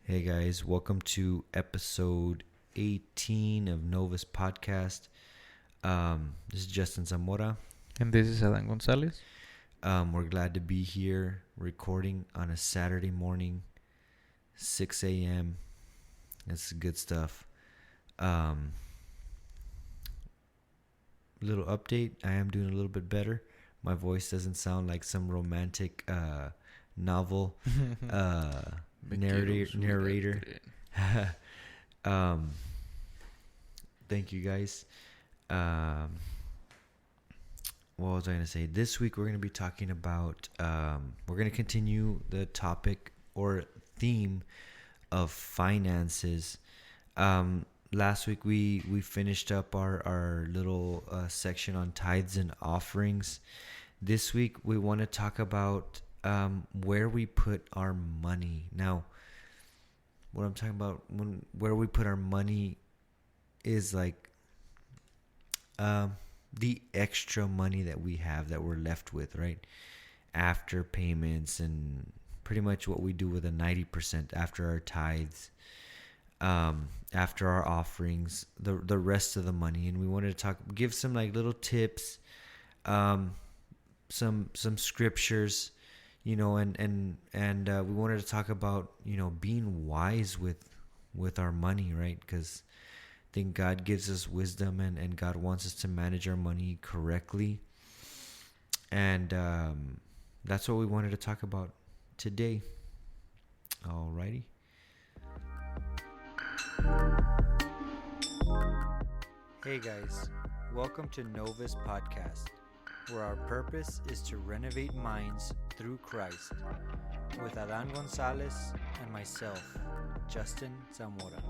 Hey guys, welcome to episode 18 of Novus Podcast. This is Justin Zamora. And this is Adan Gonzalez. We're glad to be here recording on a Saturday morning, 6 a.m. It's good stuff. Little update, I am doing a little bit better. My voice doesn't sound like some romantic novel narrator. Thank you guys. What was I going to say? This week we're going to be talking about, we're going to continue the topic or theme of finances. Last week we finished up our little section on tithes and offerings. This week we want to talk about where we put our money. Now, what I'm talking about where we put our money is like the extra money that we have that we're left with, right? After payments and pretty much what we do with the 90% after our tithes, after our offerings, the rest of the money. And we wanted to give some like little tips, some scriptures, and we wanted to talk about, being wise with our money, right? Because I think God gives us wisdom and God wants us to manage our money correctly. And that's what we wanted to talk about today. Alrighty. Hey guys, welcome to Novus Podcast, where our purpose is to renovate minds through Christ, with Adan Gonzalez and myself, Justin Zamora.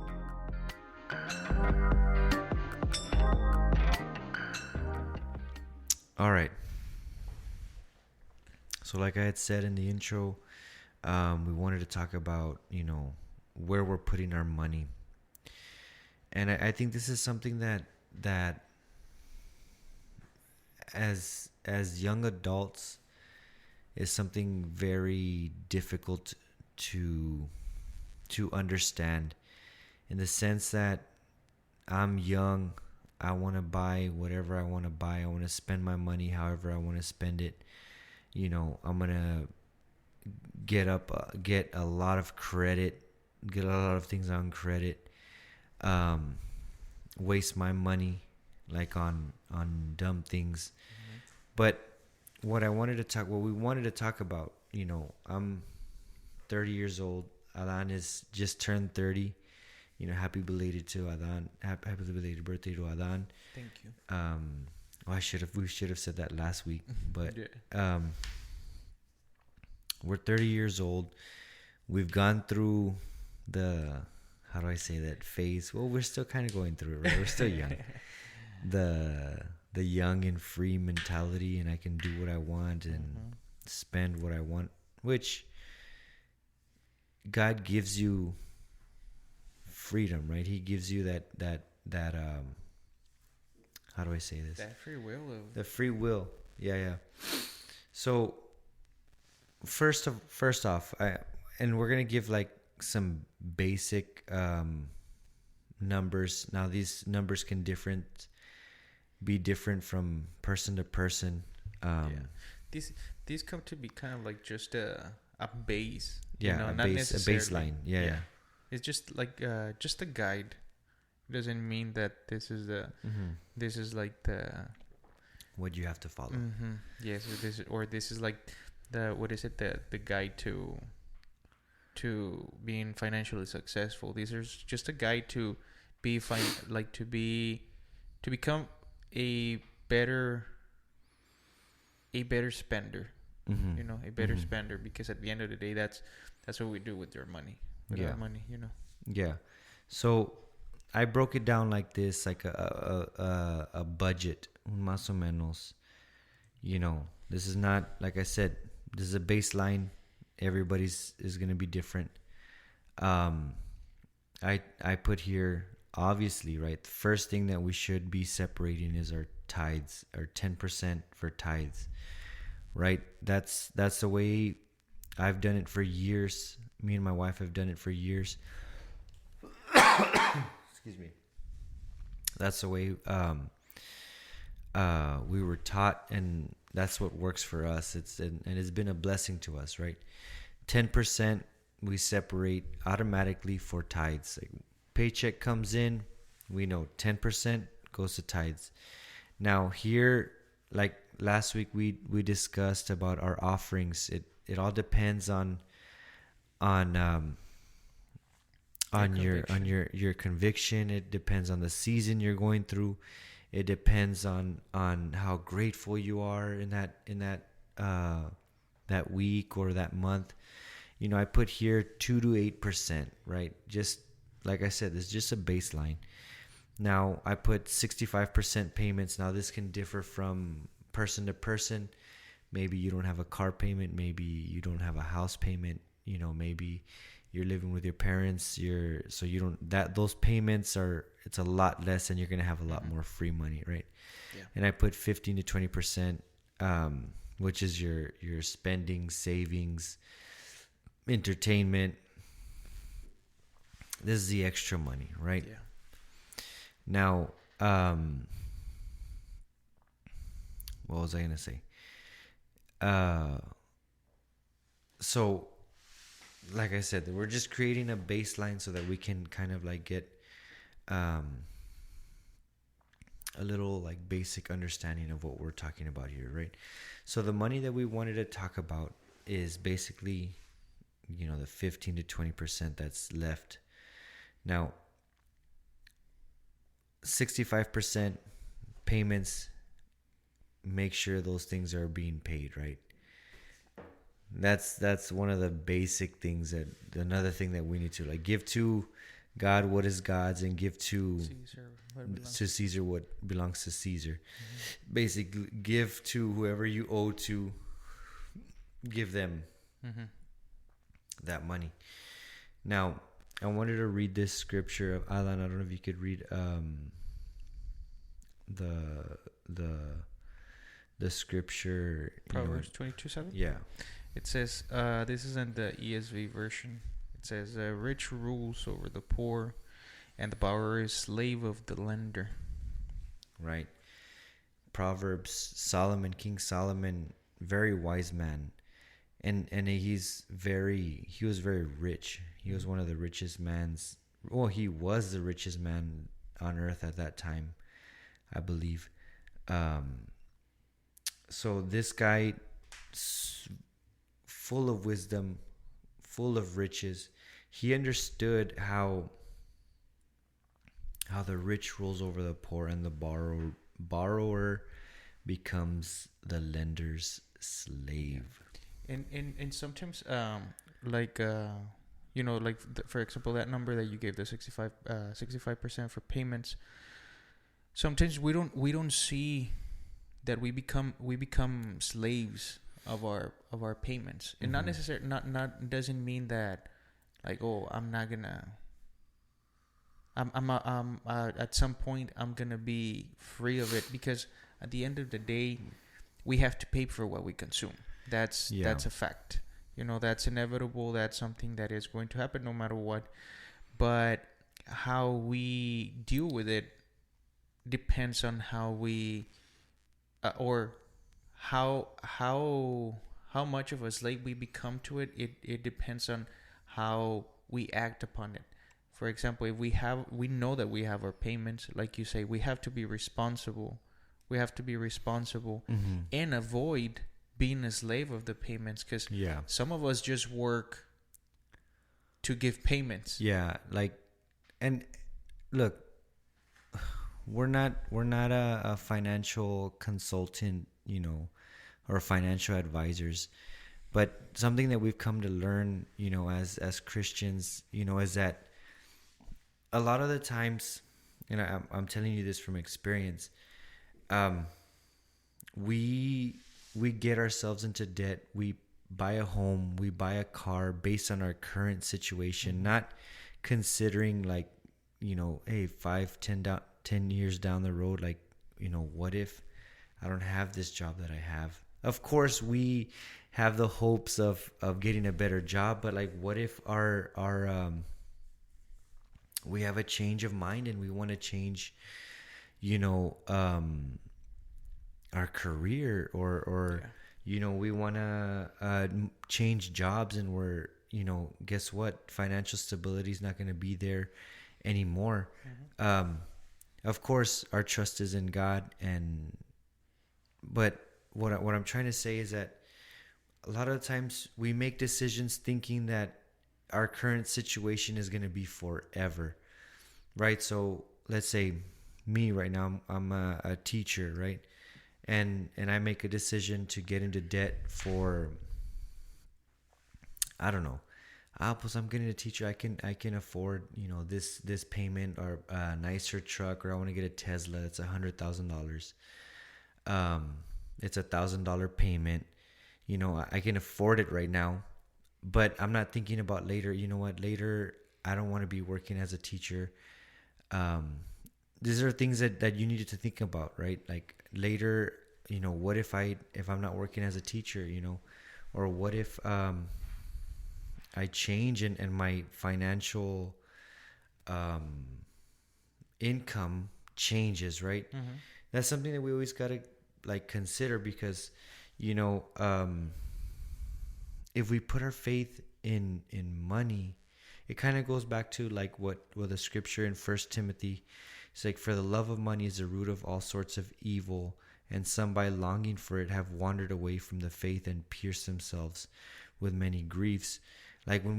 All right. So like I had said in the intro, we wanted to talk about, where we're putting our money. And I think this is something that as young adults is something very difficult to understand, in the sense that I'm young, I want to buy whatever I want to buy, I want to spend my money however I want to spend it. I'm gonna get a lot of credit, get a lot of things on credit, waste my money like on dumb things. Mm-hmm. But what we wanted to talk about, I'm 30 years old. Adan is just turned 30. Happy belated to Adan. Happy belated birthday to Adan. Thank you. We should have said that last week, but we're 30 years old. We've gone through how do I say that phase? Well, we're still kind of going through it, right? We're still young. The young and free mentality, and I can do what I want and spend what I want, which God gives you freedom, right? He gives you that how do I say this? That free will. The free will. Yeah. So first off, we're gonna give like some basic numbers. Now these numbers can be different from person to person. These come to be kind of like just a base. A baseline. Yeah. It's just like just a guide. It doesn't mean that this is this is like the what you have to follow. Mm-hmm. Yes, this is like the guide to being financially successful. These are just a guide to become a better spender. Mm-hmm. A better spender, because at the end of the day, that's what we do with our money. Our money. Yeah. So I broke it down like this, like a budget, más o menos. This is not, like I said, this is a baseline. Everybody's is going to be different. I put here, obviously, right, the first thing that we should be separating is our tithes, or 10% for tithes, right? That's the way I've done it for years. Me and my wife have done it for years. Excuse me. That's the way we were taught, and that's what works for us. And it's been a blessing to us, right? 10% we separate automatically for tithes. Like, paycheck comes in, we know 10% goes to tithes. Now here, like last week, we discussed about our offerings. It all depends on your conviction. It depends on the season you're going through. It depends on how grateful you are in that week or that month. You know, I put here 2 to 8%, right? Just like I said, it's just a baseline. Now I put 65% payments. Now this can differ from person to person. Maybe you don't have a car payment. Maybe you don't have a house payment. You know, maybe you're living with your parents. Those payments it's a lot less, and you're gonna have a lot more free money, right? Yeah. And I put 15 to 20%, which is your spending, savings, entertainment. This is the extra money, right? Yeah. Now, what was I gonna say? So, like I said, we're just creating a baseline so that we can kind of like get a little like basic understanding of what we're talking about here, right? So the money that we wanted to talk about is basically, you know, the 15 to 20% that's left. Now, 65% payments, make sure those things are being paid, right? That's one of the basic things. Another thing that we need to like give to God what is God's, and give to Caesar what belongs to Caesar. Mm-hmm. Basically, give to whoever you owe to. Give them that money. Now, I wanted to read this scripture. Alan, I don't know if you could read the scripture. Proverbs 22:7. Yeah. It says, this is in the ESV version. It says, rich rules over the poor, and the borrower is slave of the lender. Right. Proverbs, King Solomon, very wise man. And he was very rich. He was one of the richest mans. Well, he was the richest man on earth at that time, I believe. So this guy, full of wisdom, full of riches, he understood how the rich rules over the poor, and the borrower becomes the lender's slave. And sometimes, for example, that number that you gave, the 65% for payments. Sometimes we don't see that we become slaves of our payments, and not necessarily not doesn't mean that like, oh, I'm at some point I'm gonna be free of it, because at the end of the day we have to pay for what we consume. That's a fact. You know, that's inevitable. That's something that is going to happen no matter what. But how we deal with it depends on how we or how much of a slave we become to it. It depends on how we act upon it. For example, if we know that we have our payments, like you say, we have to be responsible. We have to be responsible and avoid being a slave of the payments, because some of us just work to give payments. Yeah, like, and look, we're not a financial consultant, you know, or financial advisors, but something that we've come to learn, you know, as Christians, you know, is that a lot of the times, and I'm telling you this from experience, we get ourselves into debt. We buy a home, we buy a car based on our current situation, not considering, like, you know, hey, 10 years down the road, like, you know, what if I don't have this job that I have? of course we have the hopes of getting a better job, but like what if our we have a change of mind and we want to change, you know, our career, or you know, we want to change jobs, and we're, you know, guess what, financial stability is not going to be there anymore. Of course our trust is in God, but what I'm trying to say is that a lot of times we make decisions thinking that our current situation is going to be forever, right? So let's say me right now, I'm a teacher, right? And I make a decision to get into debt for, I don't know, pues I'm getting a teacher, I can afford, you know, this payment, or a nicer truck, or I want to get a Tesla. It's $100,000. It's $1,000 payment. You know, I can afford it right now, but I'm not thinking about later. You know what? Later, I don't want to be working as a teacher. These are things that you needed to think about, right? Like later, you know, what if I'm not working as a teacher, you know, or what if I change and my financial income changes, right? That's something that we always gotta like consider, because, you know, if we put our faith in money, it kind of goes back to like what the scripture in 1 Timothy, it's like, for the love of money is the root of all sorts of evil, and some by longing for it have wandered away from the faith and pierced themselves with many griefs. Like when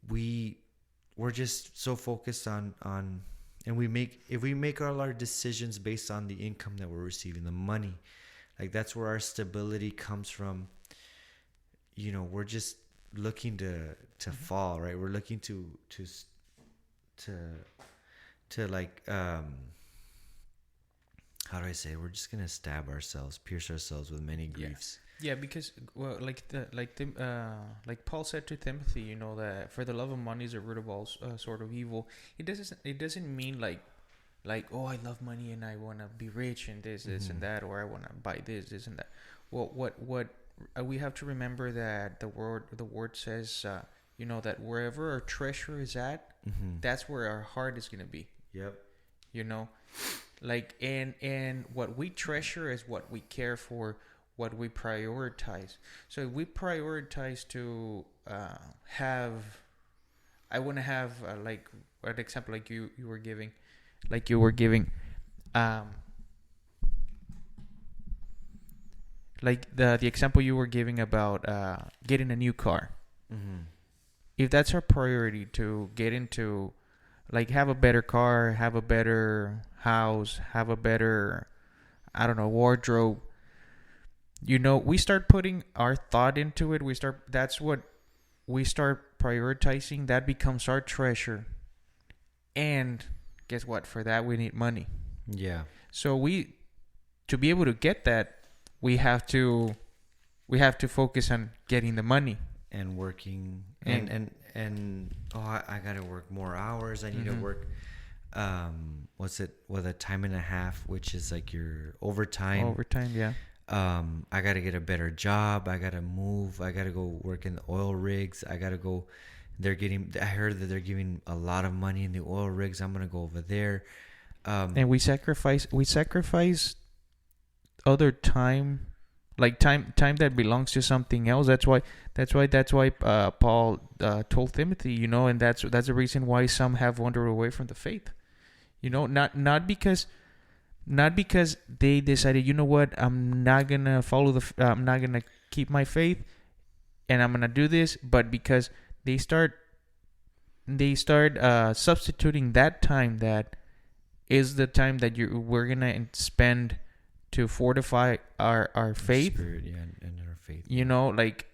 we're just so focused on and if we make all our decisions based on the income that we're receiving, the money, like that's where our stability comes from. You know, we're just looking to fall, right? We're looking to like, how do I say it? We're just gonna stab ourselves, pierce ourselves with many griefs. Yeah, because like Paul said to Timothy, you know, that for the love of money is the root of all sort of evil. It doesn't mean like oh, I love money and I want to be rich and this and that, or I want to buy this and that. Well, what we have to remember that the word says, you know, that wherever our treasure is at, that's where our heart is gonna be. Yep. You know, like and what we treasure is what we care for, what we prioritize. So if we prioritize to I want to have like an example, like you were giving, like the example you were giving about getting a new car. If that's our priority, to get into, like, have a better car, have a better house, have a better, I don't know, wardrobe, you know, we start putting our thought into it. That's what we start prioritizing. That becomes our treasure. And guess what? For that, we need money. Yeah. So to be able to get that, we have to focus on getting the money and working and I gotta work more hours. I need to work what's it, with a time and a half, which is like your overtime. Yeah. I gotta get a better job. I gotta move. I gotta go work in the oil rigs. I heard that they're giving a lot of money in the oil rigs. I'm gonna go over there. And we sacrifice other time, like time that belongs to something else. That's why Paul told Timothy, you know, and that's the reason why some have wandered away from the faith. You know, not because they decided, you know what, I'm not gonna I'm not gonna keep my faith, and I'm gonna do this, but because they start substituting that time that is the time that we're gonna spend to fortify our faith. Spirit, yeah, and our faith. You know, like,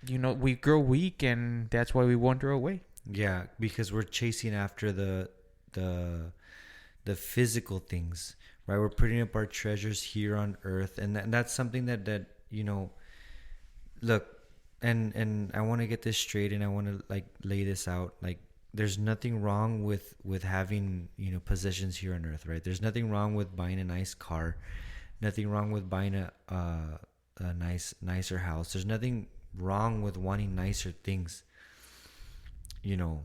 you know, we grow weak, and that's why we wander away. Yeah, because we're chasing after the physical things, right? We're putting up our treasures here on earth, and that's something that you know, look, and I want to get this straight, and I want to like lay this out. Like, there's nothing wrong with having, you know, possessions here on earth, right? There's nothing wrong with buying a nice car, nothing wrong with buying a nicer house. There's nothing wrong with wanting nicer things, you know.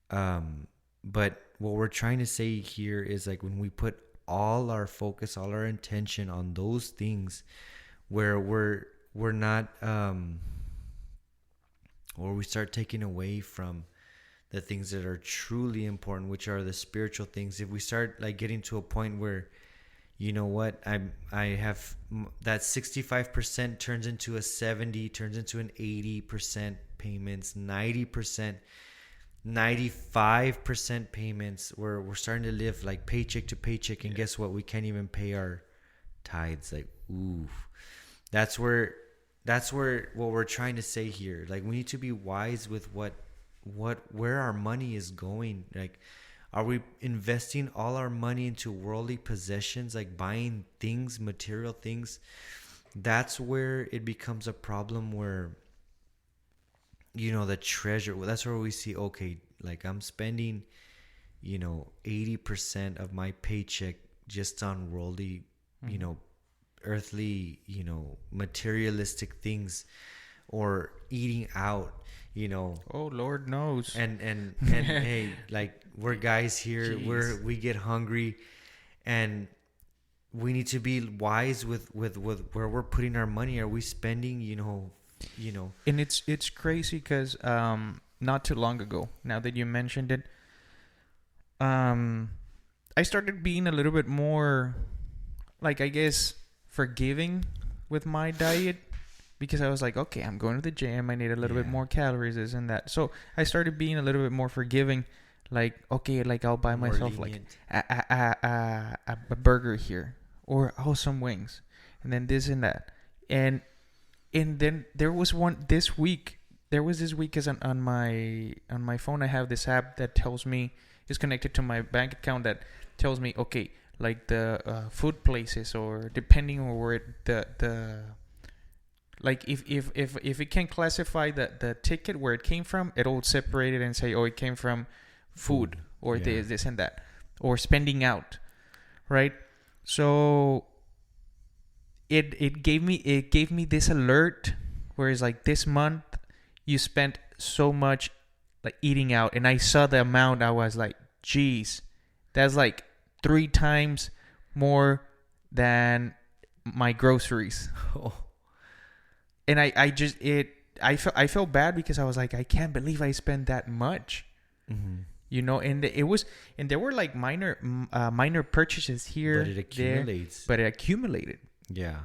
But what we're trying to say here is like when we put all our focus, all our intention on those things, where we're not or we start taking away from the things that are truly important, which are the spiritual things. If we start like getting to a point where, you know what, I have that 65% turns into a 70, turns into an 80% payments, 90%, 95% payments, where we're starting to live like paycheck to paycheck, and guess what, we can't even pay our tithes. Like, ooh, that's where what we're trying to say here, like we need to be wise with where our money is going. Like, are we investing all our money into worldly possessions, like buying things, material things? That's where it becomes a problem, where, you know, the treasure, that's where we see, okay, like I'm spending, you know, 80% of my paycheck just on worldly, you know, earthly, you know, materialistic things, or eating out, you know. Oh, Lord knows. And hey, like, we're guys here. Jeez. We get hungry, and we need to be wise with where we're putting our money. Are we spending, you know? And it's crazy because not too long ago, now that you mentioned it, I started being a little bit more, like, I guess, forgiving with my diet, because I was like, okay, I'm going to the gym, I need a little bit more calories, this and that. So I started being a little bit more forgiving. Like, okay, like I'll buy more myself lenient. Like a burger here, or some wings, and then this and that, and then there was this week, because on my phone I have this app that tells me, is connected to my bank account, that tells me, okay, like the food places, or depending on where the like if it can classify the ticket where it came from, it'll separate it and say, oh, it came from food, or this and that, or spending out, right? So it gave me this alert, where it's like, this month you spent so much like eating out, and I saw the amount. I was like, geez, that's like 3 times more than my groceries. And I felt bad, because I was like, I can't believe I spent that much. You know, and there were like minor purchases here, but it accumulates. But it accumulated. Yeah.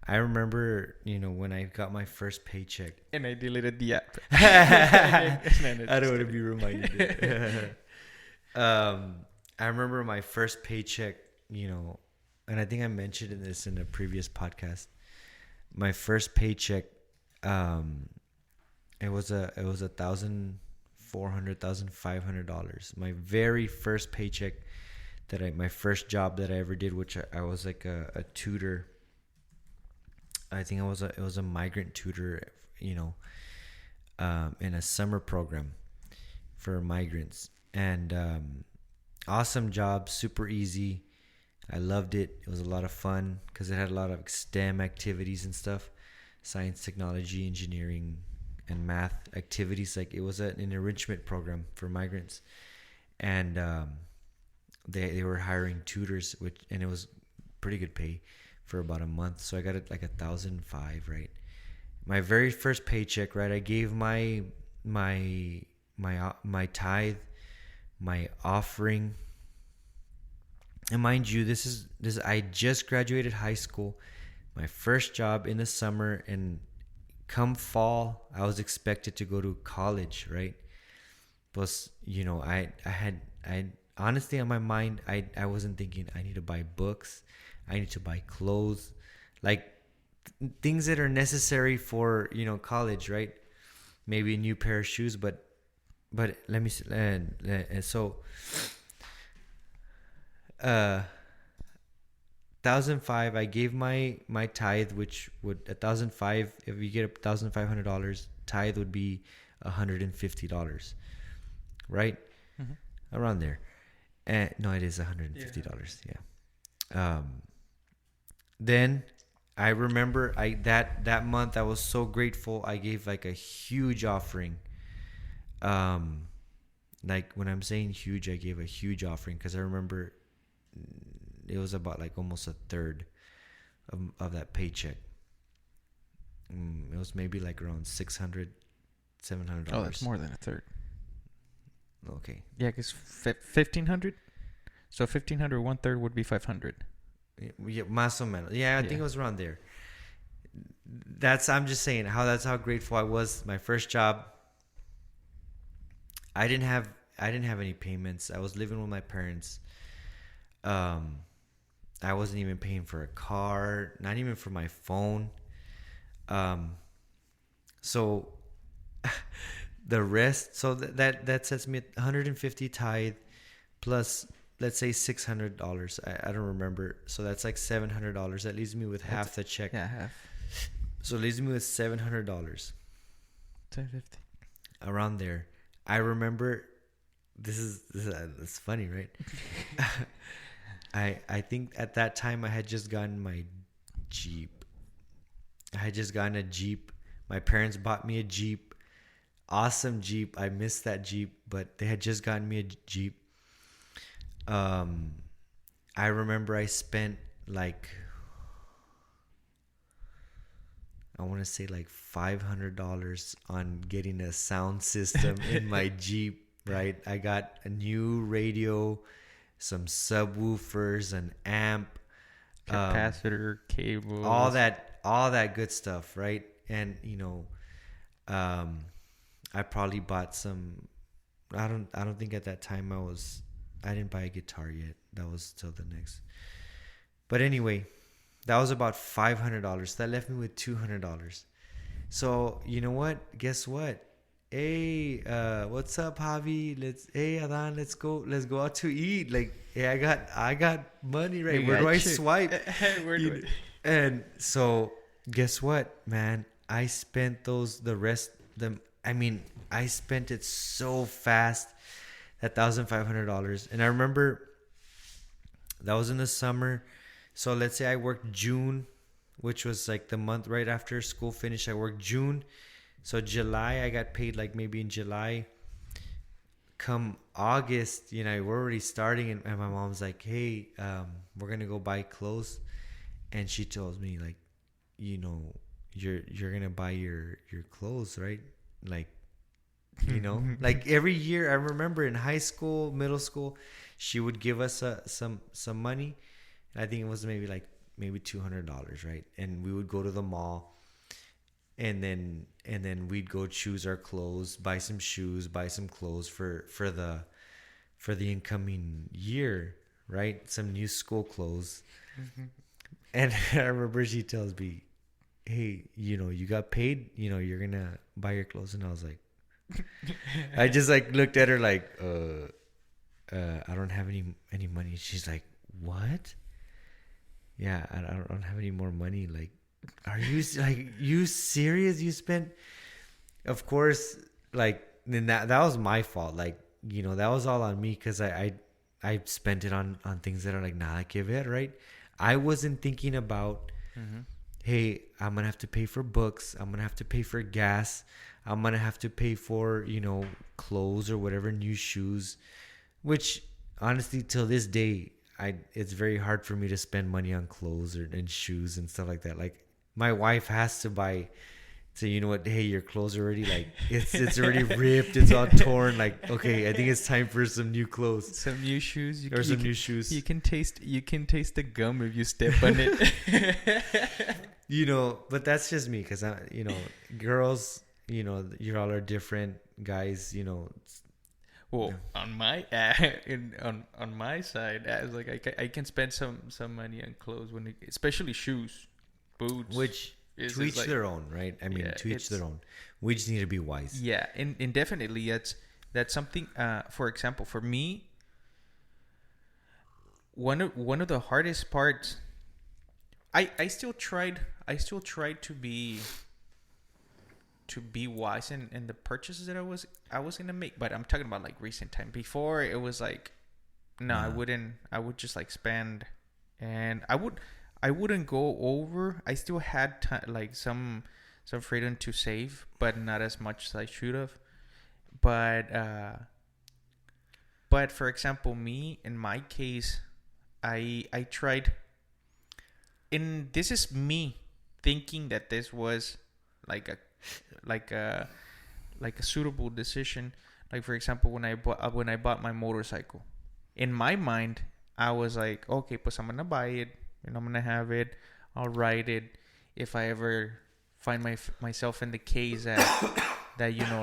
I remember, you know, when I got my first paycheck. And I deleted the app. I don't want to be reminded. I remember my first paycheck, you know, and I think I mentioned this in a previous podcast. My first paycheck, it was $1,500. My very first paycheck my first job that I ever did, which I was like a tutor. I think it was a migrant tutor, you know, in a summer program for migrants. And awesome job, super easy. I loved it. It was a lot of fun because it had a lot of STEM activities and stuff, science, technology, engineering, and math activities. Like, it was an enrichment program for migrants, and they were hiring tutors, and it was pretty good pay for about a month. So I got it like $1,500, right? My very first paycheck, right? I gave my tithe, my offering. And mind you, this I just graduated high school, my first job in the summer, and come fall, I was expected to go to college, right? Plus, you know, I honestly, on my mind, I wasn't thinking I need to buy books, I need to buy clothes, like things that are necessary for, you know, college, right? Maybe a new pair of shoes, but let me so $1,500. I gave my tithe, which would $1,500. If you get $1,500, tithe would be $150, right? Mm-hmm. Around there. And no, it is $150. Yeah. Then I remember that month I was so grateful. I gave like a huge offering. Like when I'm saying huge, I gave a huge offering because I remember it was about like almost a third of that paycheck. It was maybe like around $600, $700. Oh, that's more than a third. Okay. Yeah, because 1,500. So 1,500, one third would be 500. Yeah, más o menos. Yeah, I think it was around there. I'm just saying that's how grateful I was. My first job. I didn't have any payments. I was living with my parents. I wasn't even paying for a car, not even for my phone. So the rest, so that sets me at 150 tithe plus, let's say $600. I don't remember. So that's like $700. That leaves me with half the check. Yeah, half. So it leaves me with $700. 750. Around there. I remember it's funny, right? I think at that time I had just gotten my Jeep. I had just gotten a Jeep. My parents bought me a Jeep. Awesome Jeep. I missed that Jeep, but they had just gotten me a Jeep. I remember I spent like, I want to say like $500 on getting a sound system in my Jeep, right? I got a new radio, some subwoofers, an amp, capacitor, cable, all that good stuff, right? And I probably bought some. I don't think at that time I didn't buy a guitar yet. That was till the next. But anyway, that was about $500. That left me with $200. So you know what? Guess what? Hey, what's up, Javi? Adan, let's go out to eat. Like, hey, I got money, right? Where do I swipe? And so guess what, man? I spent I spent it so fast, that $1,500. And I remember that was in the summer. So let's say I worked June, which was like the month right after school finished. I worked June. So July, I got paid like maybe in July. Come August, we're already starting. And my mom's like, hey, we're going to go buy clothes. And she tells me like, you're going to buy your clothes, right? Like, like every year. I remember in high school, middle school, she would give us some money. I think it was maybe $200, right? And we would go to the mall, and then we'd go choose our clothes, buy some shoes, buy some clothes for the incoming year, right? Some new school clothes. Mm-hmm. And I remember she tells me, hey, you got paid, you're gonna buy your clothes. And I was like, I just like looked at her like, I don't have any money. She's like, what? Yeah, I don't have any more money. Like, are you serious? You spent, of course, like, then that was my fault. Like, that was all on me because I spent it on things that are like nada que ver, right? I wasn't thinking about, hey, I'm gonna have to pay for books. I'm gonna have to pay for gas. I'm gonna have to pay for clothes or whatever, new shoes, which honestly till this day it's very hard for me to spend money on clothes and shoes and stuff like that. Like my wife has to buy. So you know what? Hey, your clothes are already like it's already ripped. It's all torn. Like, okay, I think it's time for some new clothes, some new shoes. New shoes. You can taste the gum if you step on it. But that's just me because girls. You all are different, guys. Well, on my on my side, as like I can spend some money on clothes especially shoes, boots, which to each their own, right? I mean, to each their own. We just need to be wise. Yeah, and definitely that's something. For example, for me, one of the hardest parts. I still tried to be wise in the purchases that I was gonna make, but I'm talking about like recent time. Before it was like, no, I wouldn't. I would just like spend, and I wouldn't go over. I still had like some freedom to save, but not as much as I should have. But for example, me in my case, I tried, and this is me thinking that this was like a like a like a suitable decision. Like for example, when I bought my motorcycle, in my mind, I was like, okay, pues I'm gonna buy it, and I'm gonna have it. I'll ride it. If I ever find myself in the case that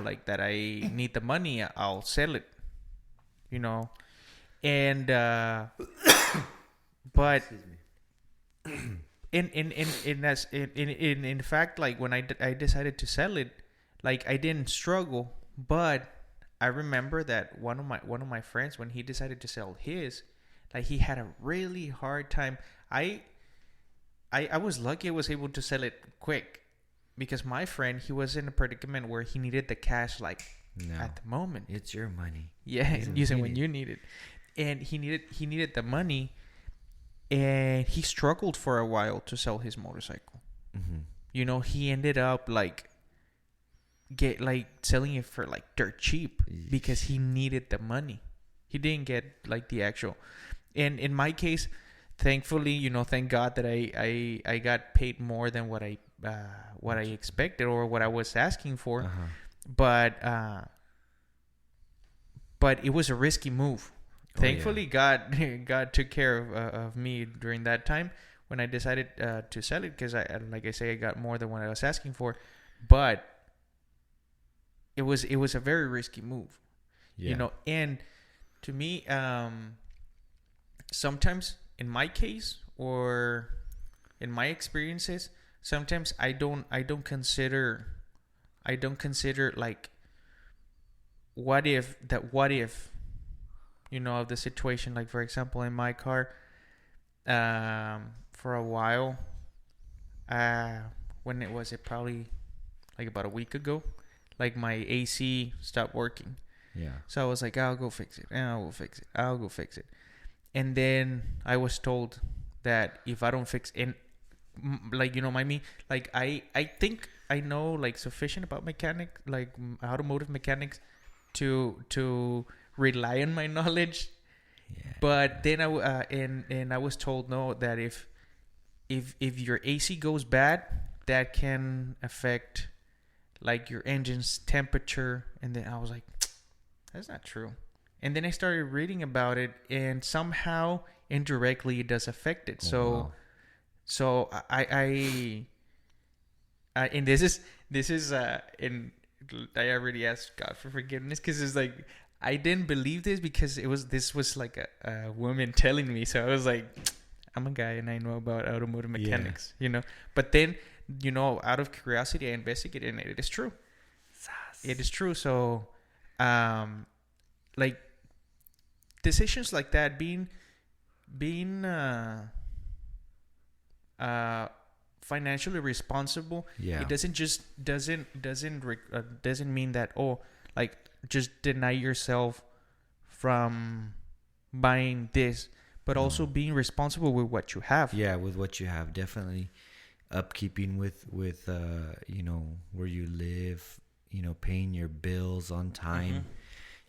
like that I need the money, I'll sell it. You know, and but in fact, like when I decided to sell it, like I didn't struggle, but I remember that one of my friends, when he decided to sell his, like he had a really hard time. I was lucky I was able to sell it quick, because my friend, he was in a predicament where he needed the cash like at the moment. It's your money. Yeah, using when you need it, and he needed the money, and he struggled for a while to sell his motorcycle. Mm-hmm. He ended up like selling it for like dirt cheap because he needed the money. He didn't get like the actual. And in my case, thankfully, thank God that I got paid more than what I expected or what I was asking for. Uh-huh. But it was a risky move. Thankfully, God took care of me during that time when I decided to sell it, because I got more than what I was asking for. But it was a very risky move, and to me, sometimes in my case or in my experiences, sometimes I don't consider like what if of the situation. Like for example, in my car, for a while, when it probably like about a week ago, like my AC stopped working. Yeah. So I was like, I'll go fix it. And I'll go fix it. And then I was told that if I don't fix it, like, I think I know like sufficient about automotive mechanics to rely on my knowledge. Yeah. But then I was told no, that if your AC goes bad, that can affect like your engine's temperature. And then I was like, that's not true. And then I started reading about it, and somehow indirectly it does affect it. Wow. So I and this is and I already asked God for forgiveness, because it's like I didn't believe this, because this was like a woman telling me. So I was like, I'm a guy and I know about automotive mechanics, But then, out of curiosity, I investigated, and it is true. It is true. So, like decisions like that, being financially responsible. Yeah. It doesn't mean that like just deny yourself from buying this, but also being responsible with what you have. Yeah, with what you have, definitely upkeeping with where you live, paying your bills on time.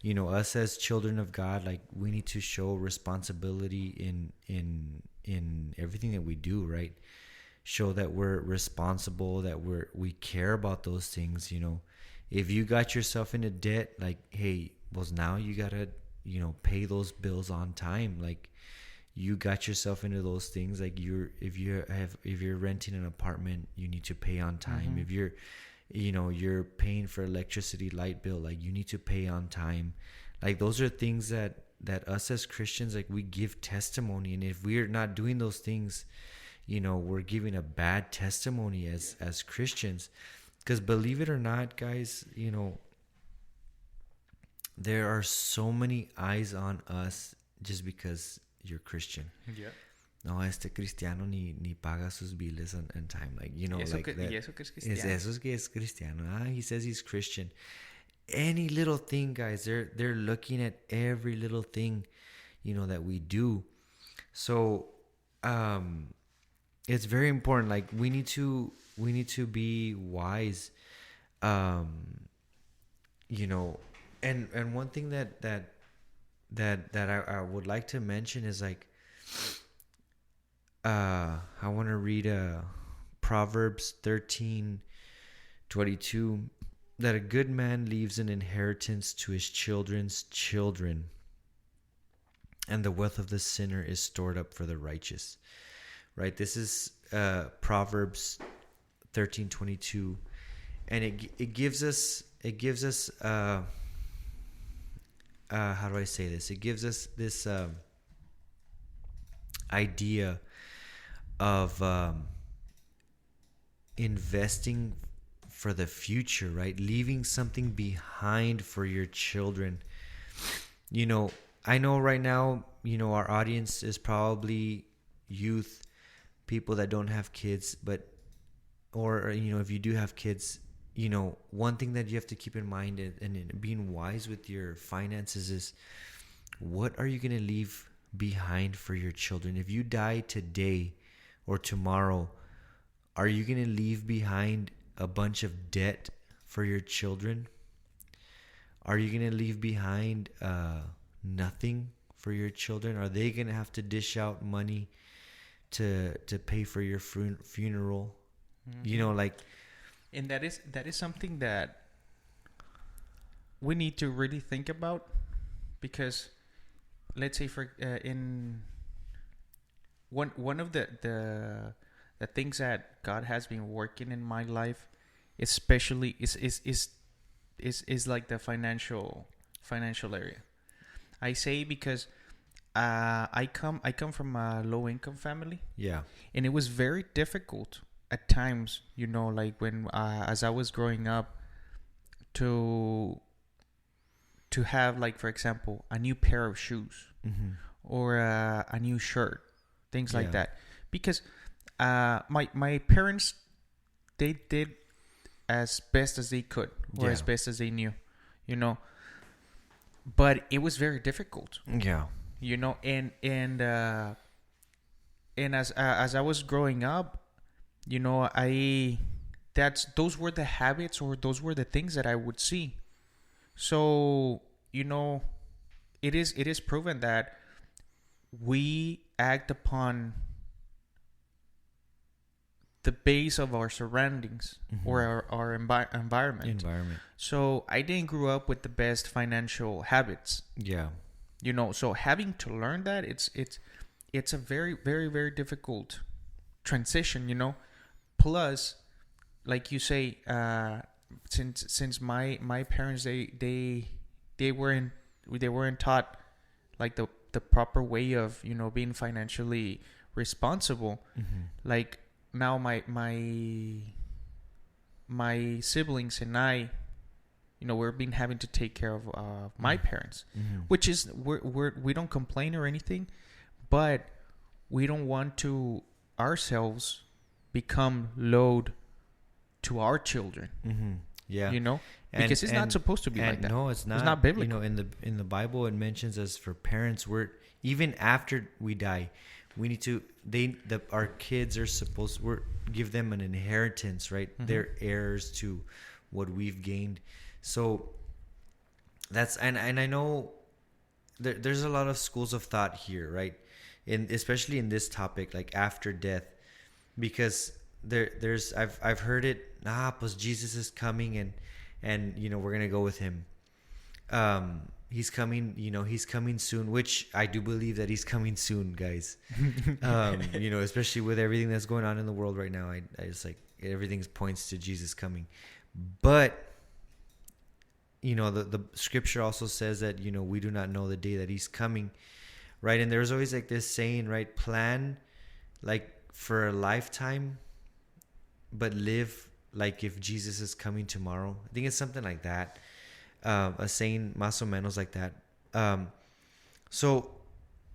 Mm-hmm. Us as children of God, like we need to show responsibility in everything that we do, right? Show that we're responsible, that we care about those things. If you got yourself into debt, like, hey, well, now you gotta pay those bills on time. Like, you got yourself into those things. Like, if you're renting an apartment, you need to pay on time. Mm-hmm. If you're paying for electricity, light bill, like you need to pay on time. Like, those are things that us as Christians, like, we give testimony. And if we're not doing those things, we're giving a bad testimony as Christians. Because believe it or not, guys, there are so many eyes on us just because you're Christian. Yeah. No, este cristiano ni paga sus biles on time. Like, like that. Eso que es cristiano. Eso es que es cristiano. He says he's Christian. Any little thing, guys, they're looking at every little thing, that we do. So, it's very important. Like we need to be wise. Um, and one thing that I would like to mention is like, I want to read Proverbs 13:22, that a good man leaves an inheritance to his children's children, and the wealth of the sinner is stored up for the righteous. Right? This is Proverbs 13:22, and it gives us how do I say this? It gives us this idea of investing for the future, right? Leaving something behind for your children. I know right now, our audience is probably youth, people that don't have kids, or if you do have kids, one thing that you have to keep in mind, and being wise with your finances, is what are you going to leave behind for your children? If you die today or tomorrow, are you going to leave behind a bunch of debt for your children? Are you going to leave behind nothing for your children? Are they going to have to dish out money to pay for your funeral? Mm-hmm. And that is something that we need to really think about, because let's say in one of the things that God has been working in my life, especially is like the financial area. I say because I come from a low income family. Yeah. And it was very difficult at times, like when as I was growing up, to have, like, for example, a new pair of shoes, Mm-hmm. or a new shirt, things like Yeah. that, because my parents, they did as best as they could, or as Yeah. best as they knew, you know but it was very difficult, Yeah. And as I was growing up, I those were the habits, or those were the things that I would see. So, it is proven that we act upon the base of our surroundings, Mm-hmm. or our environment. Environment. So I didn't grow up with the best financial habits, Yeah. so having to learn that, it's a very, very, very difficult transition. Plus, like you say, since my parents, they weren't taught, like, the proper way of being financially responsible. Mm-hmm. Like, now my siblings and I, we're been having to take care of my parents, Mm-hmm. which is, we don't complain or anything, but we don't want to ourselves become load to our children. Mm-hmm. Yeah. Because it's not supposed to be like that. No, it's not. It's not biblical. In the Bible, it mentions us for parents. We're even after we die, we need to. Our kids are supposed. Give them an inheritance, right? Mm-hmm. They're heirs to what we've gained. So that's and I know there's a lot of schools of thought here, right? Especially in this topic, like after death, because there's I've heard it. Pues Jesus is coming, and we're gonna go with him. He's coming. He's coming soon, which I do believe that he's coming soon, guys. Especially with everything that's going on in the world right now, I just like everything points to Jesus coming, but the scripture also says that we do not know the day that he's coming, right? And there's always like this saying, right? Plan like for a lifetime, but live like if Jesus is coming tomorrow. I think it's something like that. A saying más o menos like that. So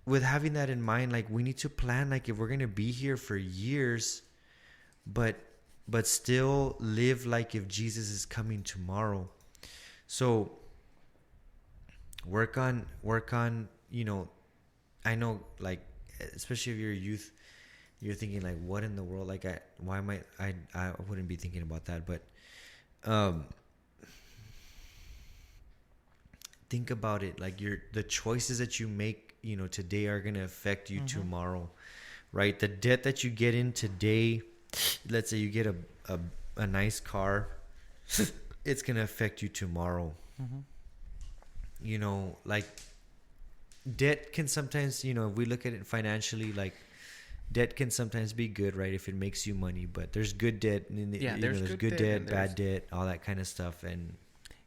with having that in mind, like we need to plan like if we're gonna be here for years, but still live like if Jesus is coming tomorrow. So work on I know, like, especially if you're a youth, you're thinking like, what in the world? Like, why am I wouldn't be thinking about that, but um think about it, like the choices that you make, today are going to affect you tomorrow, right? The debt that you get in today, let's say you get a nice car, it's going to affect you tomorrow. Like debt can sometimes, if we look at it financially, like debt can sometimes be good, right? If it makes you money, but there's good debt, and there's good debt, bad debt, all that kind of stuff.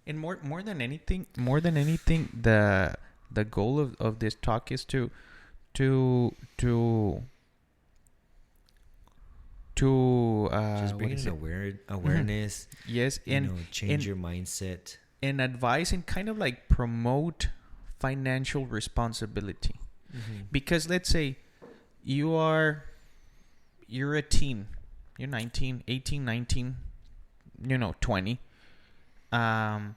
And more than anything, the goal of this talk is to just bring in awareness. Yes, and change your mindset and advise and kind of like promote financial responsibility. Because let's say you're a teen, you're 19, 18, 19, 20. And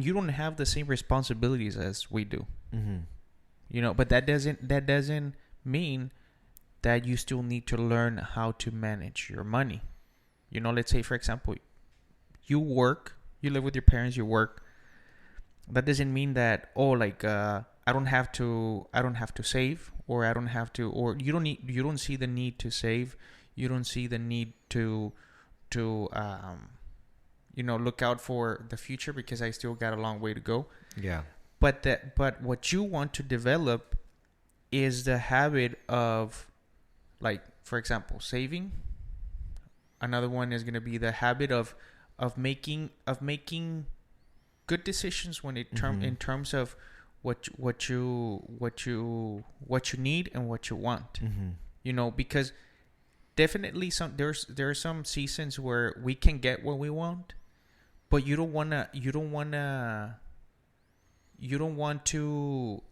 you don't have the same responsibilities as we do. But that doesn't mean that you still need to learn how to manage your money. Let's say, for example, you live with your parents, you work. That doesn't mean that, I don't have to save, or I don't have to, or you don't see the need to save. You don't see the need to look out for the future, because I still got a long way to go. Yeah. But what you want to develop is the habit of, like, for example, saving. Another one is going to be the habit of making good decisions when in terms of what you need and what you want. Because definitely there are some seasons where we can get what we want, but you don't want to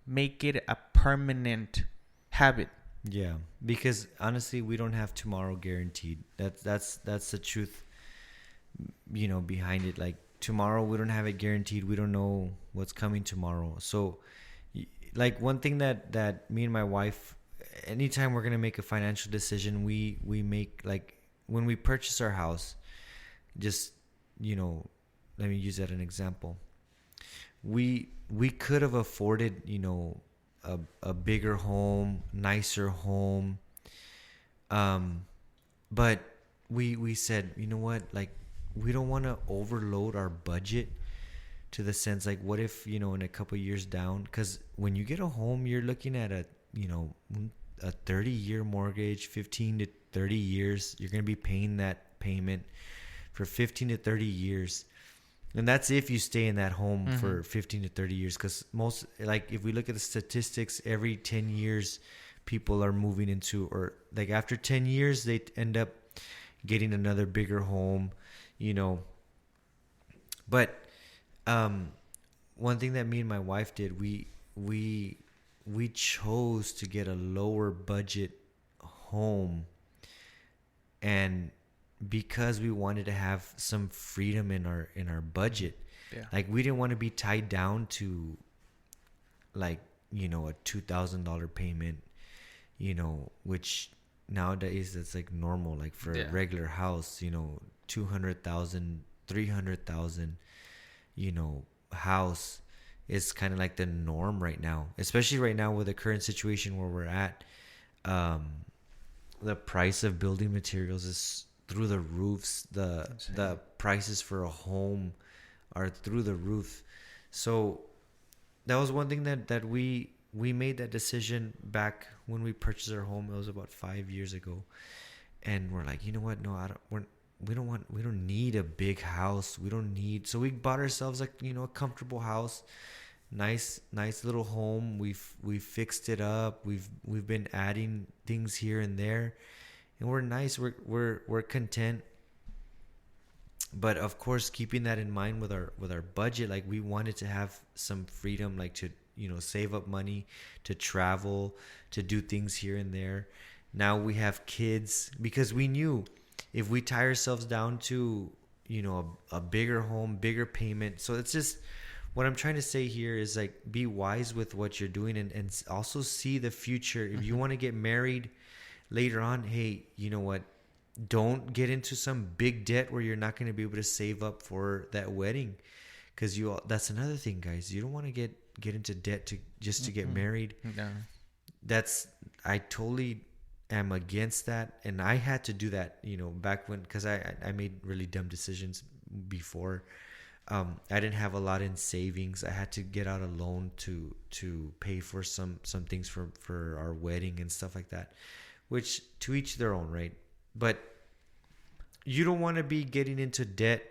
make it a permanent habit. Yeah, because honestly, we don't have tomorrow guaranteed. That's the truth, behind it. Like, tomorrow, we don't have it guaranteed. We don't know what's coming tomorrow. So, like, one thing that me and my wife, anytime we're gonna make a financial decision, we make, like, when we purchase our house, just let me use that an example. We could have afforded a bigger home, nicer home, but we said, you know what, like, we don't want to overload our budget, to the sense, like, what if in a couple of years down, because when you get a home, you're looking at a 30-year mortgage, 15 to 30 years. You're going to be paying that payment for 15 to 30 years. And that's if you stay in that home for 15 to 30 years. Because most, like, if we look at the statistics, every 10 years, people are moving into, or like after 10 years, they end up getting another bigger home, But one thing that me and my wife did, we chose to get a lower budget home, and because we wanted to have some freedom in our budget. Yeah. Like, we didn't want to be tied down to, like, a $2,000 payment, which nowadays that's like normal, like for a regular house, $200,000, $300,000, house is kind of like the norm right now, especially right now with the current situation where we're at. The price of building materials is through the roofs. The prices for a home are through the roof. So that was one thing that we made that decision back when we purchased our home. It was about 5 years ago, and we're like, you know what? No, we don't need a big house. So we bought ourselves a comfortable house, nice little home. We've fixed it up. We've been adding things here and there, and we're nice. We're content. But of course, keeping that in mind with our budget, like, we wanted to have some freedom, like, to save up money, to travel, to do things here and there. Now we have kids, because we knew if we tie ourselves down to a bigger home, bigger payment. So it's just, what I'm trying to say here is, like, be wise with what you're doing, and also see the future. If you want to get married, later on, hey, you know what? Don't get into some big debt where you're not going to be able to save up for that wedding, because that's another thing, guys. You don't want to get into debt to get married. No. I totally am against that, and I had to do that, back when, because I made really dumb decisions before. I didn't have a lot in savings. I had to get out a loan to pay for some things for our wedding and stuff like that, which to each their own, right? But you don't want to be getting into debt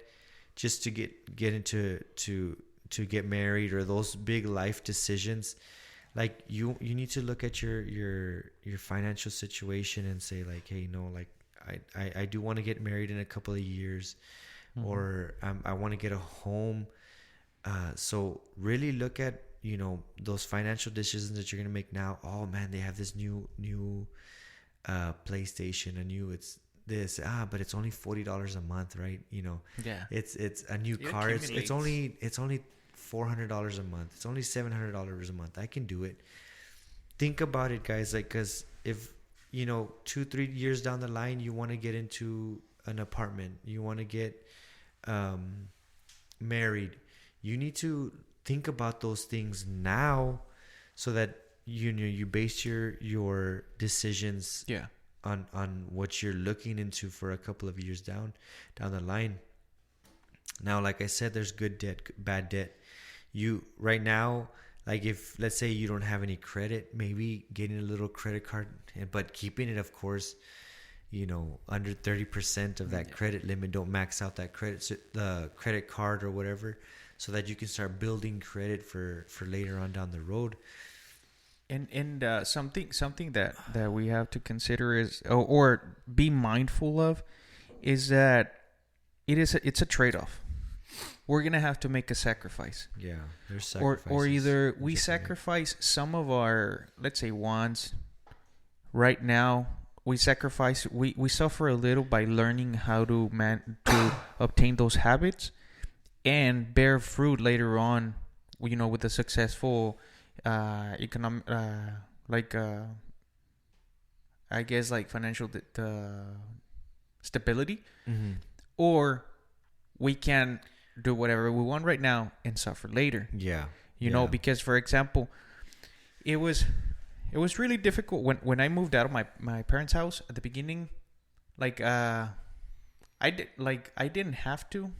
just to get into to get married, or those big life decisions. Like you need to look at your financial situation and say, like, hey, no, like I do want to get married in a couple of years, or I want to get a home. So really look at, those financial decisions that you're going to make now. Oh man, they have this new PlayStation, it's this, but it's only $40 a month, right? Yeah, it's a new car. It's only $400 a month. It's only $700 a month. I can do it. Think about it, guys. Like, because if 2-3 years down the line you want to get into an apartment, you want to get married, you need to think about those things now, so that you base your decisions on what you're looking into for a couple of years down the line. Now, like I said, there's good debt, bad debt. You right now, like, if let's say you don't have any credit, maybe getting a little credit card, but keeping it, of course, under 30% of that credit limit. Don't max out that the credit card or whatever, so that you can start building credit for later on down the road. And something that we have to consider is, or be mindful of, is that it's a trade-off. We're gonna have to make a sacrifice. Yeah, there's sacrifices. Or either we sacrifice some of our, let's say, wants. Right now, we sacrifice. We suffer a little by learning how to obtain those habits, and bear fruit later on. With a successful economic, I guess, like financial stability, or we can do whatever we want right now and suffer later. Yeah. Because, for example, it was really difficult when I moved out of my parents' house at the beginning. Like, I didn't have to.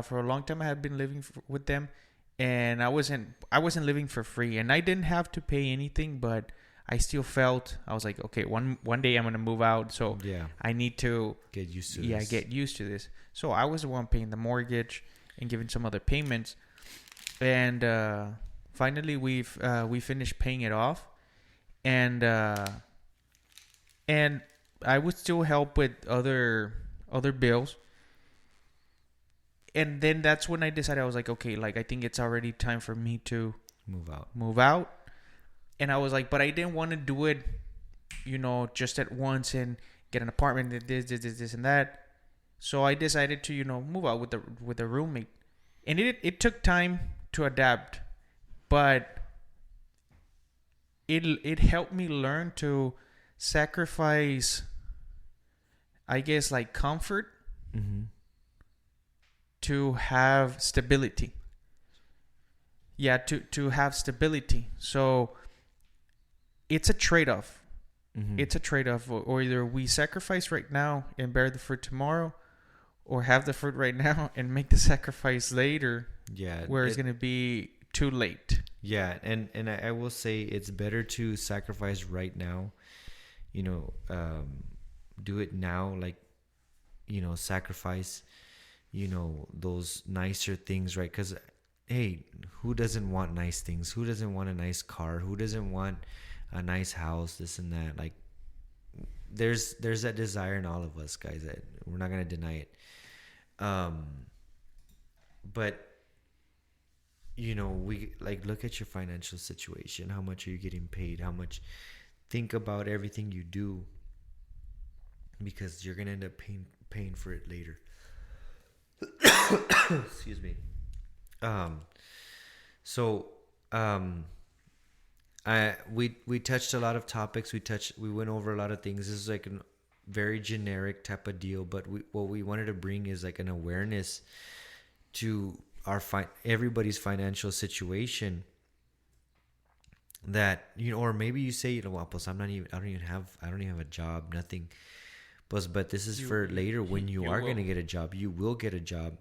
For a long time, I had been living with them, and I wasn't living for free, and I didn't have to pay anything, but I still felt, I was like, okay, one day I'm gonna move out, so I need to get used to this. get used to this. So I was the one paying the mortgage and giving some other payments, and finally we finished paying it off, and I would still help with other bills. And then that's when I decided, I was like, okay, like, I think it's already time for me to move out. And I was like, but I didn't want to do it, just at once and get an apartment, this and that. So I decided to, move out with a roommate. And it took time to adapt, but it helped me learn to sacrifice, I guess, like, comfort to have stability. Yeah, to have stability. So it's a trade-off. It's a trade-off. Or either we sacrifice right now and bear the fruit tomorrow, or have the fruit right now and make the sacrifice later. Yeah. Where it's going to be too late. Yeah. And I will say it's better to sacrifice right now. Do it now. Like, sacrifice, those nicer things, right? Because, hey, who doesn't want nice things? Who doesn't want a nice car? Who doesn't want a nice house? This and that. Like, there's that desire in all of us, guys. That we're not gonna deny it. But we look at your financial situation. How much are you getting paid? How much? Think about everything you do, because you're gonna end up paying for it later. Excuse me. So We touched a lot of topics. We went over a lot of things. This is like a very generic type of deal, but what we wanted to bring is like an awareness to everybody's financial situation, that, you know, or maybe you say, you know, well, plus I don't even have a job, nothing. But this is for later, when you are going to get a job. You will get a job,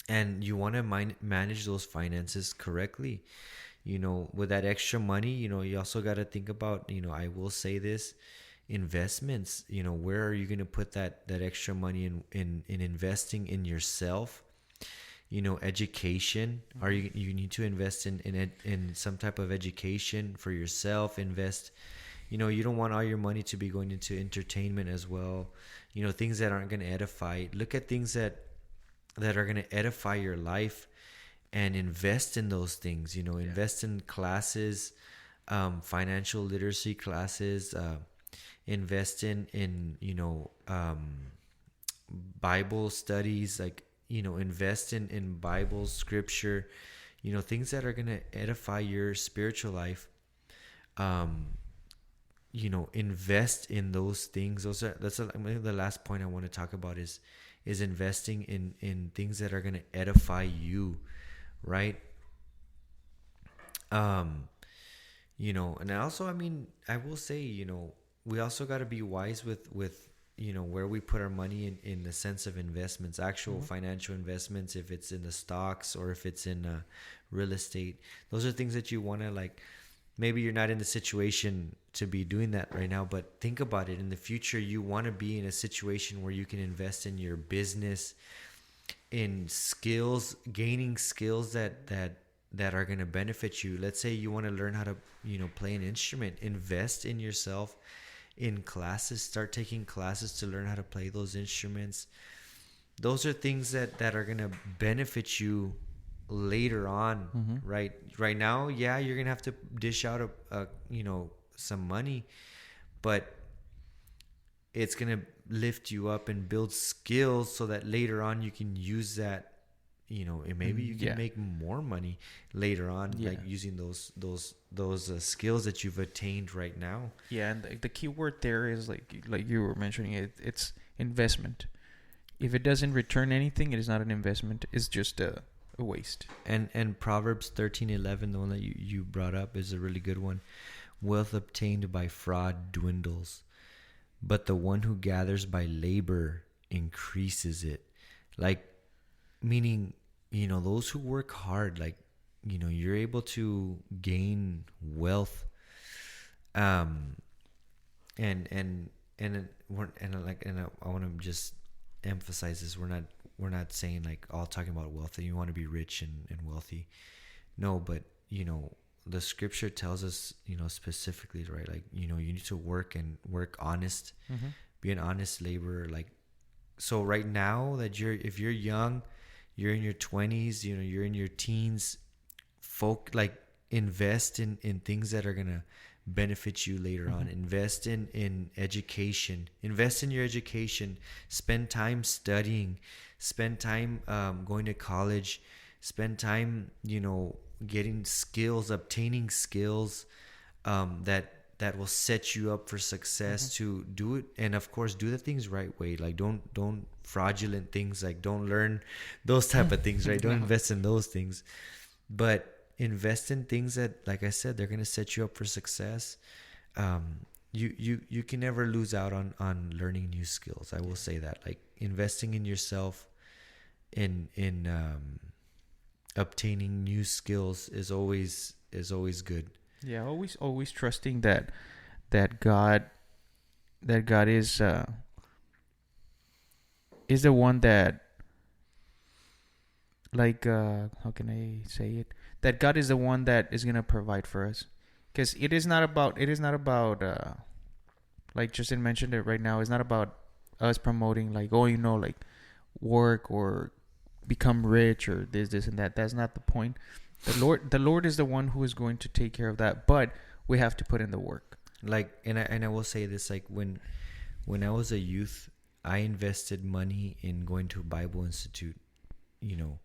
and you want to manage those finances correctly. You know, with that extra money, you know, you also got to think about, you know, I will say this, investments. You know, where are you going to put that extra money in investing in yourself? You know, education. Are you need to invest in some type of education for yourself? Invest. You know, you don't want all your money to be going into entertainment as well. You know, things that aren't going to edify. Look at things that are going to edify your life, and invest in those things. You know, invest in classes, financial literacy classes. Invest in you know, Bible studies. Like, you know, invest in Bible scripture. You know, things that are going to edify your spiritual life. You know, invest in those things. That's the last point I want to talk about is investing in things that are going to edify you, right? You know, and also, I mean, I will say, you know, we also got to be wise with you know, where we put our money in the sense of investments, actual financial investments, if it's in the stocks or if it's in real estate. Those are things that you want to, like, maybe you're not in the situation to be doing that right now, but think about it. In the future, you want to be in a situation where you can invest in your business, in skills, gaining skills that are going to benefit you. Let's say you want to learn how to, you know, play an instrument. Invest in yourself, in classes. Start taking classes to learn how to play those instruments. Those are things that are going to benefit you later on. Right now, yeah, you're gonna have to dish out a you know, some money, but it's gonna lift you up and build skills so that later on you can use that. You know, and maybe you can make more money later on, like using those skills that you've attained right now. Yeah, and the key word there is like you were mentioning, it's investment. If it doesn't return anything, it is not an investment. It's just a waste. And Proverbs 13:11, the one that you brought up, is a really good one. Wealth obtained by fraud dwindles, but the one who gathers by labor increases it. Like, meaning, you know, those who work hard, like, you know, you're able to gain wealth. I want to just emphasize this. We're not saying like all talking about wealth and you want to be rich and wealthy. No, but, you know, the scripture tells us, you know, specifically, right? Like, you know, you need to work honest, be an honest laborer. Like, so right now that if you're young, you're in your 20s, you know, you're in your teens, invest in things that are going to benefit you later on. Invest in education. Invest in your education. Spend time studying. Spend time going to college. Spend time, you know, getting skills, obtaining skills that will set you up for success to do it. And of course, do the things right way. Like, don't fraudulent things. Like, don't learn those type of things, right? Don't invest in those things. But invest in things that, like I said, they're going to set you up for success. You can never lose out on learning new skills. I will say that, like, investing in yourself, in obtaining new skills is always good. Yeah, always trusting that God is the one that, like, how can I say it? That God is the one that is gonna provide for us, because it is not about like Justin mentioned it right now. It's not about us promoting like, oh, you know, like work or become rich or this and that. That's not the point. The Lord is the one who is going to take care of that, but we have to put in the work. Like, and I will say this, like, when I was a youth, I invested money in going to a Bible Institute, you know,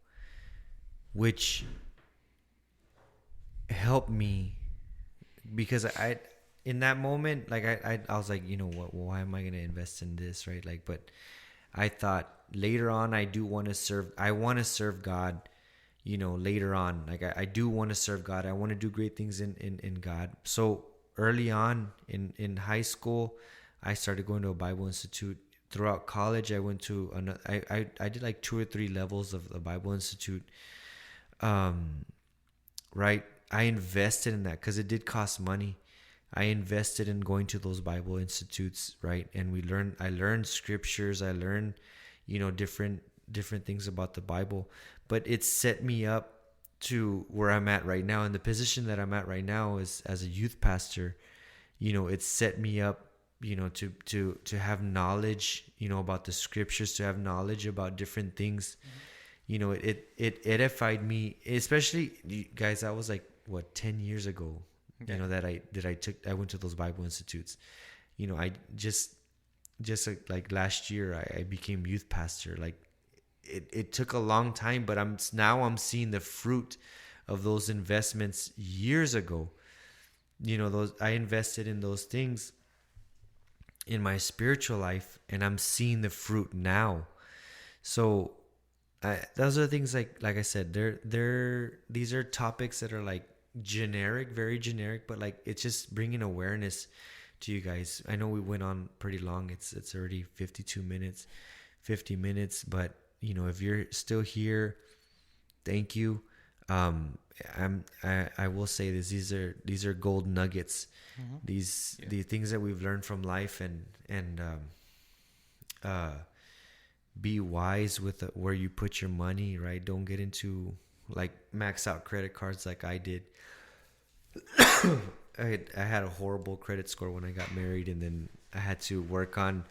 which helped me because I in that moment, like I was like, you know what, why am I going to invest in this, right? Like, but I thought later on, I want to serve God, you know, later on. Like, I do want to serve God. I want to do great things in God. So early on in high school, I started going to a Bible Institute. Throughout college, I went to I did like 2 or 3 levels of the Bible Institute. Right. I invested in that because it did cost money. I invested in going to those Bible institutes, right? And I learned scriptures, I learned, you know, different things about the Bible, but it set me up to where I'm at right now. And the position that I'm at right now is as a youth pastor. You know, it set me up, you know, to have knowledge, you know, about the scriptures, to have knowledge about different things. You know, it edified me, especially, you guys, that was like what, 10 years ago. Okay. You know, that I went to those Bible institutes. You know, I just like last year I became youth pastor. Like, it took a long time, but I'm seeing the fruit of those investments years ago. You know, those, I invested in those things in my spiritual life, and I'm seeing the fruit now. So those are things, like I said, these are topics that are like generic, very generic, but like it's just bringing awareness to you guys. I know we went on pretty long. It's already 50 minutes, but you know, if you're still here, thank you. I will say this: these are gold nuggets. Mm-hmm. The things that we've learned from life, and be wise with where you put your money, right? Don't get into like max out credit cards like I did. I had a horrible credit score when I got married, and then I had to work on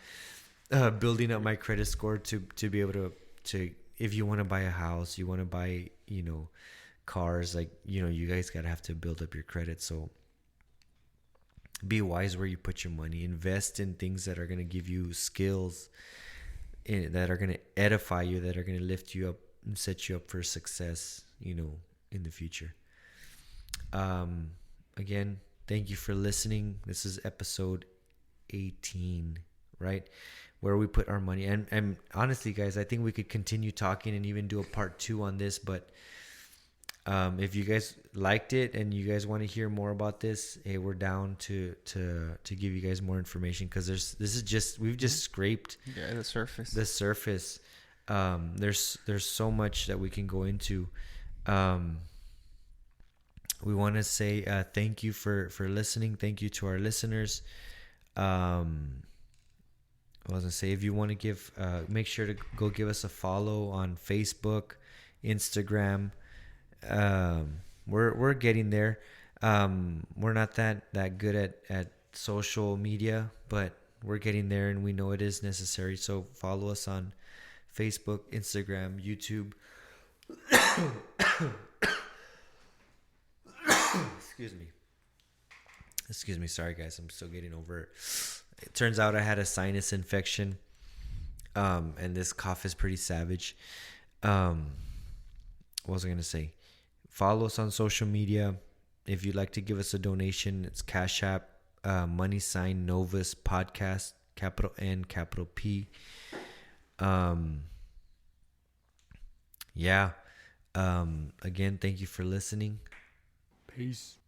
building up my credit score to be able to if you want to buy a house, you want to buy, you know, cars, like, you know, you guys gotta have to build up your credit. So be wise where you put your money. Invest in things that are gonna give you skills, that are going to edify you, that are going to lift you up and set you up for success, you know, in the future. Again, thank you for listening. This is episode 18, right? Where we put our money. And honestly, guys, I think we could continue talking and even do a part 2 on this, but if you guys liked it and you guys want to hear more about this, hey, we're down to give you guys more information, because we've just scraped the surface. There's so much that we can go into. We want to say thank you for listening. Thank you to our listeners. I was gonna say, if you want to give, make sure to go give us a follow on Facebook, Instagram. We're getting there. We're not that good at social media, but we're getting there, and we know it is necessary. So follow us on Facebook, Instagram, YouTube. Excuse me. Sorry, guys. I'm still getting over it. It turns out I had a sinus infection. And this cough is pretty savage. What was I going to say? Follow us on social media. If you'd like to give us a donation, it's Cash App, # Novus Podcast, capital N, capital P. Yeah. Again, thank you for listening. Peace.